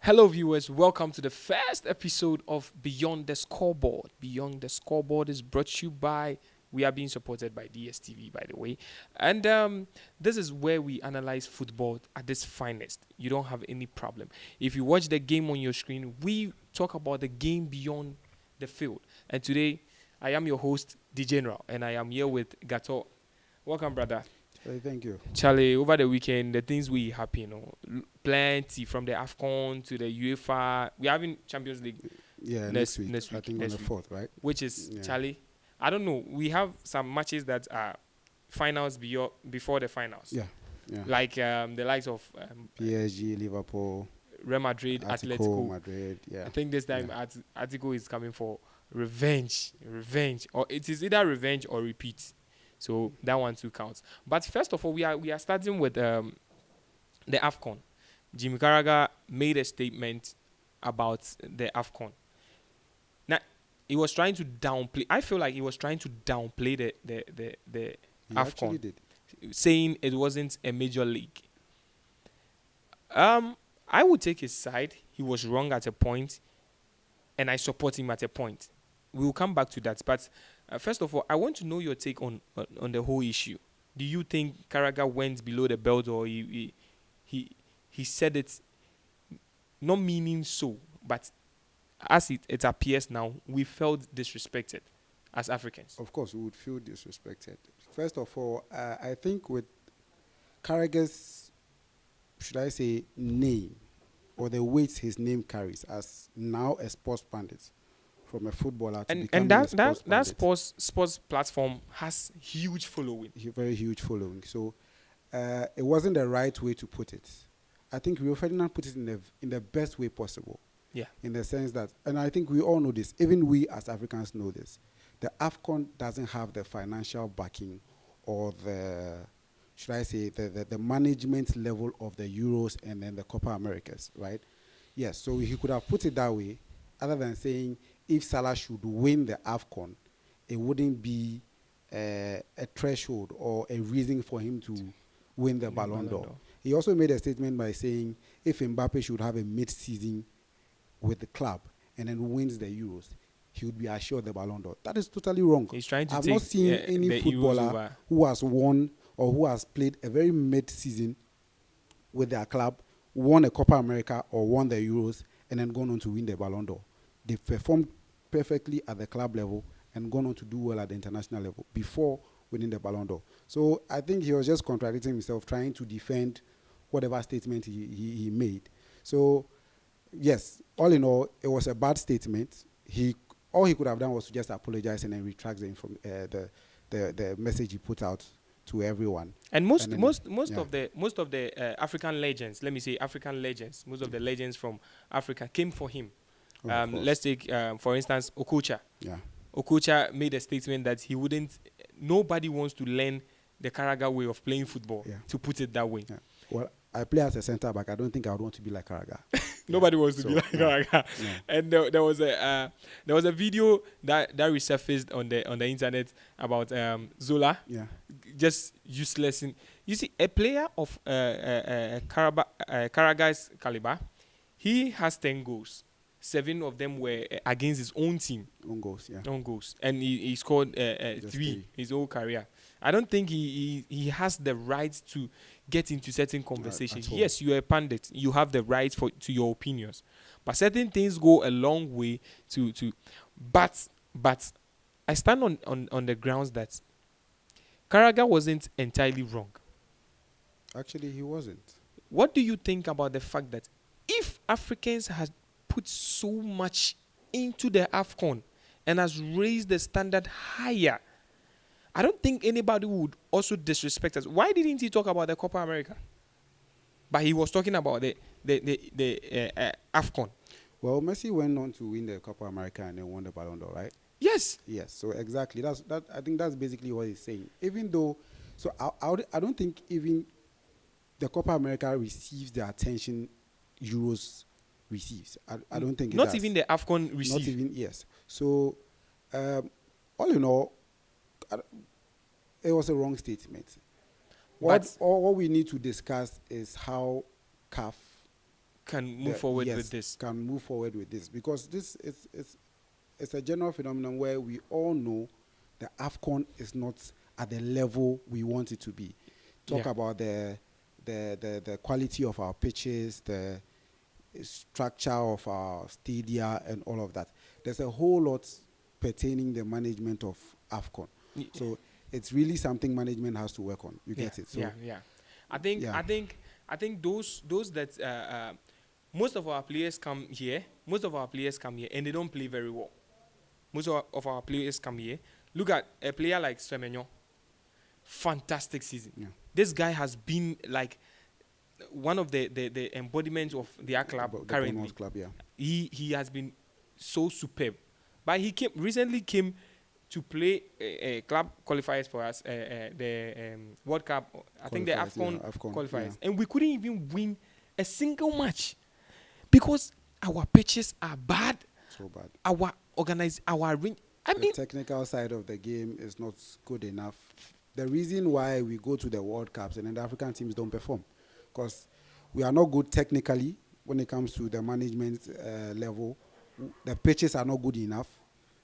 Hello, viewers. Welcome to the first episode of Beyond the Scoreboard. Beyond the Scoreboard is brought to you by. We are being supported by DSTV, by the way, and this is where we analyze football at its finest. You don't have any problem if you watch the game on your screen. We talk about the game beyond the field, and today I am your host, D General, and I am here with Gato. Welcome, brother. Thank you. Charlie, over the weekend, the things we happen, plenty from the AFCON to the UEFA. We're having Champions League Yeah, next next week. next I week, think on the next week, 4th, right? which is Yeah. Charlie. I don't know. We have some matches that are finals before the finals, Yeah. Yeah. like the likes of PSG, Liverpool, Real Madrid, Atletico, Atletico. Madrid. Yeah. I think this time Yeah. Atletico is coming for revenge, or it is either revenge or repeat. So that one too counts. But first of all, we are starting with the AFCON. Jimmy Carragher made a statement about the AFCON. Now, he was trying to downplay. I feel like he was trying to downplay the He AFCON, actually did. saying it wasn't a major league. I would take his side. He was wrong at a point, and I support him at a point. We will come back to that. But first of all, I want to know your take on the whole issue. Do you think Carragher went below the belt, or he said it not meaning so, but as it appears now, we felt disrespected as Africans? Of course, we would feel disrespected. First of all, I think with Carragher's, should I say, name or the weight his name carries as now a sports pundit, from a footballer to And becoming a that sports pundit, sports platform has huge following. very huge following. So it wasn't the right way to put it. I think Rio Ferdinand put it in the best way possible. Yeah. In the sense that, and I think we all know this, even we as Africans know this, the AFCON doesn't have the financial backing or the, should I say, the management level of the Euros and then the Copa Americas, right? Yes, so he could have put it that way, other than saying if Salah should win the AFCON, it wouldn't be a threshold or a reason for him to win the Ballon d'Or. He also made a statement by saying if Mbappe should have a mid-season with the club and then wins the Euros, he would be assured the Ballon d'Or. That is totally wrong. He's trying to I've take not seen the any Euros footballer over. who has won or who has played a very mid-season with their club, won a Copa America or won the Euros, and then gone on to win the Ballon d'Or. They performed perfectly at the club level and gone on to do well at the international level before winning the Ballon d'Or. So I think he was just contradicting himself, trying to defend whatever statement he made. So yes, all in all, it was a bad statement. All he could have done was to just apologize and then retract the message he put out to everyone. And And then, most yeah. of the African legends, let me say African legends, most of the legends from Africa came for him. Of course. Let's take for instance Okocha. Yeah. Okocha made a statement that he wouldn't. Nobody wants to learn the Carragher way of playing football. Yeah. To put it that way, Yeah. Well, I play as a centre back. I don't think I would want to be like Carragher. nobody wants to So, be like yeah. Carragher. Yeah. And there was a video that resurfaced on the internet about Zola, Yeah. just useless. You see, a player of Carragher's caliber, he has 10 goals. 7 of them were against his own team, On goals. Yeah. own goals, and he scored Just 3 3. his whole career. I don't think he has the right to get into certain conversations. at all. Yes, you're a pundit. You have the right to your opinions, but certain things go a long way to. But I stand on the grounds that Carragher wasn't entirely wrong. Actually, he wasn't. What do you think about the fact that if Africans had put so much into the AFCON and has raised the standard higher, I don't think anybody would also disrespect us. Why didn't he talk about the Copa America? But he was talking about the AFCON. Well, Messi went on to win the Copa America and then won the Ballon d'Or, right? Yes. Yes. So exactly. That. I think that's basically what he's saying. Even though, so I don't think even the Copa America receives the attention Euros receives. I don't think it Not does. even the AFCON received. Not even, yes. So, all in all, it was a wrong statement. What we need to discuss is how CAF can move forward with this. can move forward with this, because this is it's a general phenomenon where we all know the AFCON is not at the level we want it to be. Talk Yeah. about the quality of our pitches, the structure of our stadia, and all of that. There's a whole lot pertaining the management of AFCON. Y- So it's really something management has to work on. You yeah, get it? So yeah. I think yeah. I think those that most of our players come here. Most of our players come here and they don't play very well. Most of our players come here. Look at a player like Semenyo. Fantastic season. Yeah. This guy has been like one of the embodiments of their club The currently. Bournemouth club, yeah. He has been so superb. But he recently came to play club qualifiers for us, the World Cup, I think the Qualifiers, AFCON, yeah, AFCON, qualifiers. yeah. And we couldn't even win a single match because our pitches are bad. So bad. Our ring. I The mean, technical side of the game is not good enough. The reason why we go to the World Cups and then the African teams don't perform, because we are not good technically when it comes to the management level. The pitches are not good enough.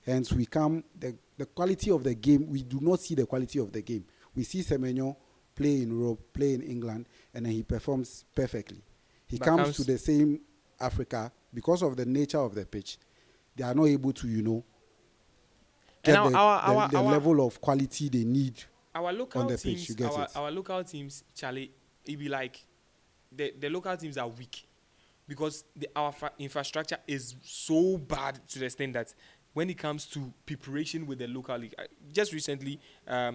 Hence, the quality of the game, we do not see the quality of the game. We see Semenyo play in Europe, play in England, and then he performs perfectly. He But comes to the same Africa, because of the nature of the pitch, they are not able to, get and the level of quality they need. our local on the teams, pitch, you get it. our local teams, Charlie, it be like the local teams are weak because our infrastructure is so bad to the extent that when it comes to preparation with the local league, just recently,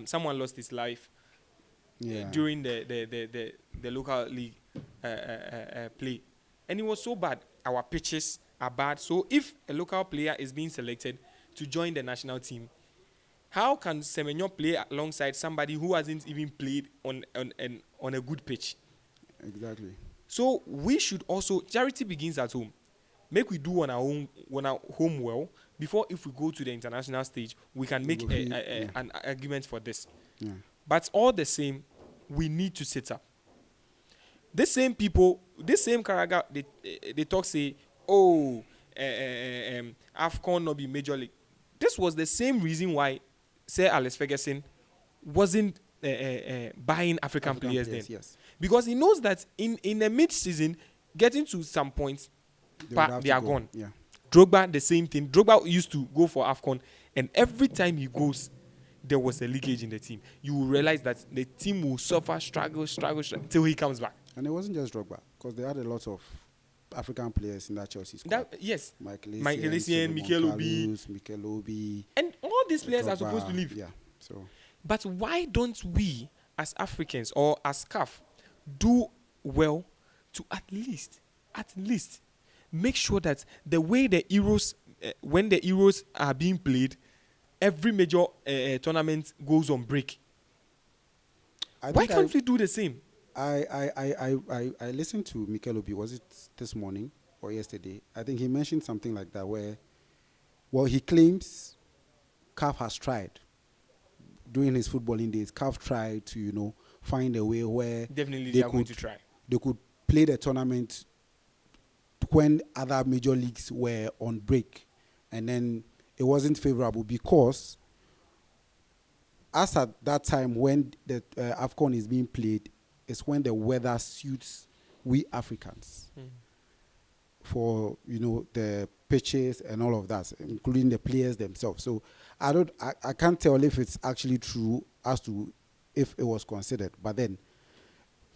someone lost his life during the local league play, and it was so bad. Our pitches are bad. So if a local player is being selected to join the national team, how can Semenyo play alongside somebody who hasn't even played on a good pitch? Exactly. So we should also, charity begins at home. Make we do on our home well before, if we go to the international stage, we can make an argument for this. Yeah. But all the same, we need to sit up. This same people, this same Carragher, they talk say, oh, AFCON not be major league. This was the same reason why Sir Alex Ferguson wasn't buying African players then. Yes. Because he knows that in a mid-season, getting to some points, they are gone. Yeah. Drogba, the same thing. Drogba used to go for AFCON, and every time he goes, there was a leakage in the team. You will realize that the team will suffer, struggle till he comes back. And it wasn't just Drogba, because they had a lot of African players in that Chelsea squad. Yes. Michael Essien, Mikel Obi. And all these players are Drogba, supposed to leave. Yeah. So But why don't we, as Africans or as CAF, do well to at least make sure that the way the Euros, when the Euros are being played, every major tournament goes on break? Why can't we do the same? I listened to Mikel Obi, was it this morning or yesterday? I think he mentioned something like that where, well, he claims CAF has tried during his footballing days. CAF tried to, find a way where Definitely they are going to try. They could play the tournament when other major leagues were on break, and then it wasn't favorable because as at that time when the AFCON is being played, is when the weather suits we Africans for the pitches and all of that, including the players themselves. So I can't tell if it's actually true as to if it was considered, but then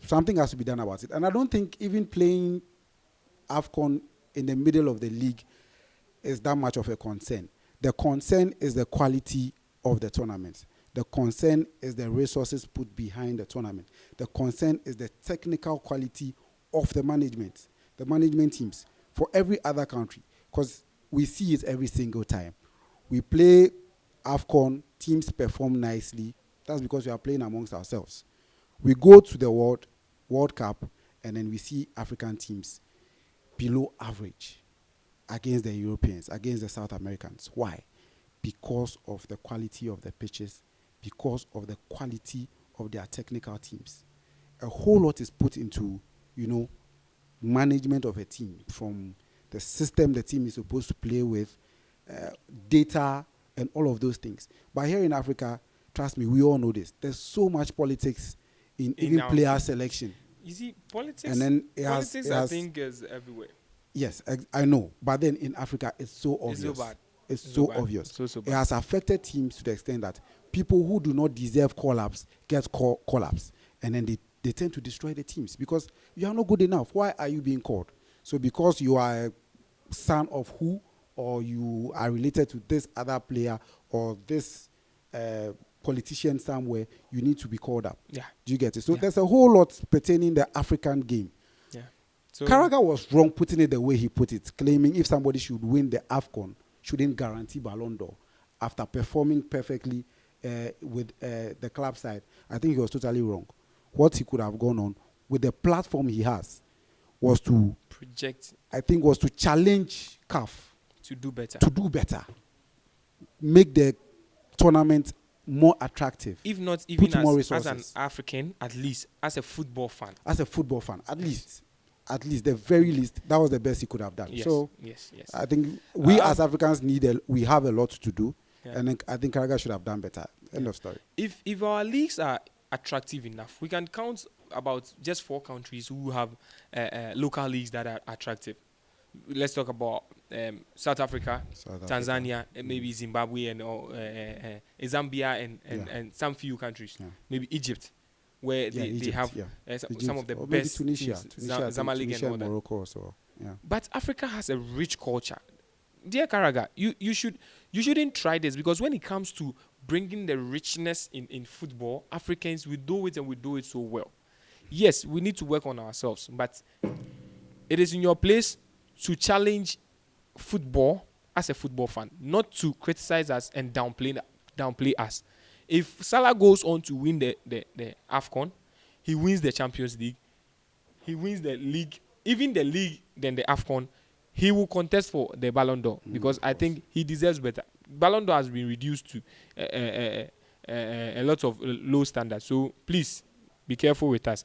something has to be done about it. And I don't think even playing AFCON in the middle of the league is that much of a concern. The concern is the quality of the tournament. The concern is the resources put behind the tournament. The concern is the technical quality of the management teams for every other country, because we see it every single time. We play AFCON, teams perform nicely. That's because we are playing amongst ourselves. We go to the World Cup, and then we see African teams below average against the Europeans, against the South Americans. Why? Because of the quality of the pitches, because of the quality of their technical teams. A whole lot is put into, management of a team, from the system the team is supposed to play with, data, and all of those things. But here in Africa, trust me, we all know this. There's so much politics in even our player football. selection. You see, politics. And then Politics, I think, is everywhere. Yes, I know. But then in Africa, it's so obvious. It's so bad. It's so bad. obvious. So It bad. has affected teams to the extent that people who do not deserve call-ups get call-ups. And then they tend to destroy the teams because you are not good enough. Why are you being called? So because you are a son of who, or you are related to this other player or this politician somewhere, you need to be called up. Yeah. Do you get it? So Yeah. there's a whole lot pertaining the African game. Yeah. So Carragher was wrong putting it the way he put it, claiming if somebody should win the AFCON, shouldn't guarantee Ballon d'Or after performing perfectly with the club side. I think he was totally wrong. What he could have gone on with the platform he has was to project challenge CAF to do better. to do better, make the tournament more attractive. If not even put more as an resources. African, at least as a football fan. As a football fan, at least, the very least, that was the best he could have done. Yes. So yes. I think we as Africans we have a lot to do, Yeah. and then I think Carragher should have done better. End of story. If our leagues are attractive enough, we can count about just 4 countries who have local leagues that are attractive. Let's talk about South Africa, Tanzania, and maybe Zimbabwe, and Zambia, and some few countries. Yeah. Maybe Egypt, where they Egypt, have yeah. some of the or maybe best Tunisia, teams, Zamalek and all that. Morocco also. Yeah. But Africa has a rich culture. Dear Carragher, you shouldn't try this, because when it comes to bringing the richness in football, Africans, we do it, and we do it so well. Yes, we need to work on ourselves, but it is in your place to challenge football as a football fan, not to criticize us and downplay us. If Salah goes on to win the AFCON, he wins the Champions League, he wins the league, even the league, then the AFCON, he will contest for the Ballon d'Or, because I think he deserves better. Ballon d'Or has been reduced to a lot of low standards. So please be careful with us.